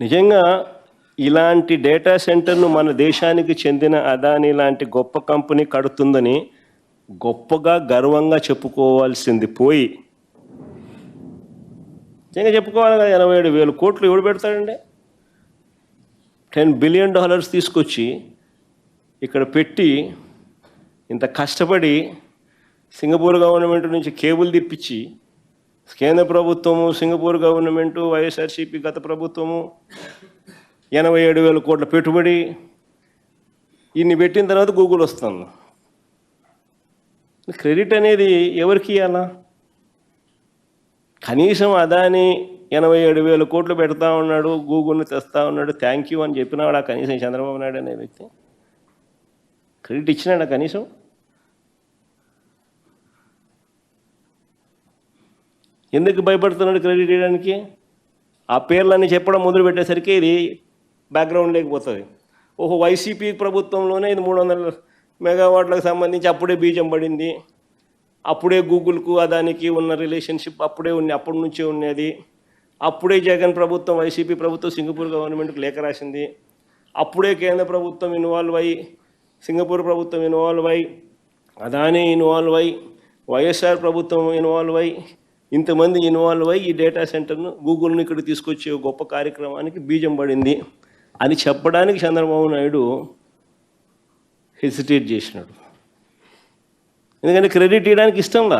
నిజంగా ఇలాంటి డేటా సెంటర్ను మన దేశానికి చెందిన అదానీ లాంటి గొప్ప కంపెనీ కడుతుందని గొప్పగా గర్వంగా చెప్పుకోవాల్సింది పోయి నిజంగా చెప్పుకోవాలి కదా. 87,000 కోట్లు ఎవడు పెడతాడండి? $10 బిలియన్ తీసుకొచ్చి ఇక్కడ పెట్టి ఇంత కష్టపడి సింగపూర్ గవర్నమెంట్ నుంచి కేబుల్ తిప్పించి కేంద్ర ప్రభుత్వము, సింగపూర్ గవర్నమెంటు, వైఎస్ఆర్సీపీ గత ప్రభుత్వము 87,000 కోట్ల పెట్టుబడి ఇన్ని పెట్టిన తర్వాత గూగుల్ వస్తుంది. క్రెడిట్ అనేది ఎవరికి ఇవ్వాలా? కనీసం అదాని 87,000 కోట్లు పెడతా ఉన్నాడు, గూగుల్ని తెస్తా ఉన్నాడు, థ్యాంక్ యూ అని చెప్పినాడు ఆ కనీసం చంద్రబాబు నాయుడు అనే వ్యక్తి క్రెడిట్ ఇచ్చినాడా కనీసం? ఎందుకు భయపడుతున్నాడు క్రెడిట్ ఇవ్వడానికి? ఆ పేర్లన్నీ చెప్పడం మొదలు పెట్టేసరికి ఇది బ్యాక్గ్రౌండ్ లేకపోతుంది. ఓహో, వైసీపీ ప్రభుత్వంలోనే ఇది 300 మెగావాట్లకు సంబంధించి అప్పుడే బీజం పడింది, అప్పుడే గూగుల్కు అదానికి ఉన్న రిలేషన్షిప్ అప్పటి నుంచే ఉన్నది, అప్పుడే జగన్ ప్రభుత్వం, వైసీపీ ప్రభుత్వం సింగపూర్ గవర్నమెంట్కి లేఖ రాసింది, అప్పుడే కేంద్ర ప్రభుత్వం ఇన్వాల్వ్ అయ్యి, సింగపూర్ ప్రభుత్వం ఇన్వాల్వ్ అయ్యి, అదానీ ఇన్వాల్వ్ అయ్యి, వైఎస్ఆర్ ప్రభుత్వం ఇన్వాల్వ్ అయ్యి, ఇంతమంది ఇన్వాల్వ్ అయ్యి ఈ డేటా సెంటర్ను గూగుల్ని ఇక్కడ తీసుకొచ్చే గొప్ప కార్యక్రమానికి బీజం పడింది అని చెప్పడానికి చంద్రబాబు నాయుడు హెసిటేట్ చేసినాడు. ఎందుకంటే క్రెడిట్ ఇవ్వడానికి ఇష్టంలా.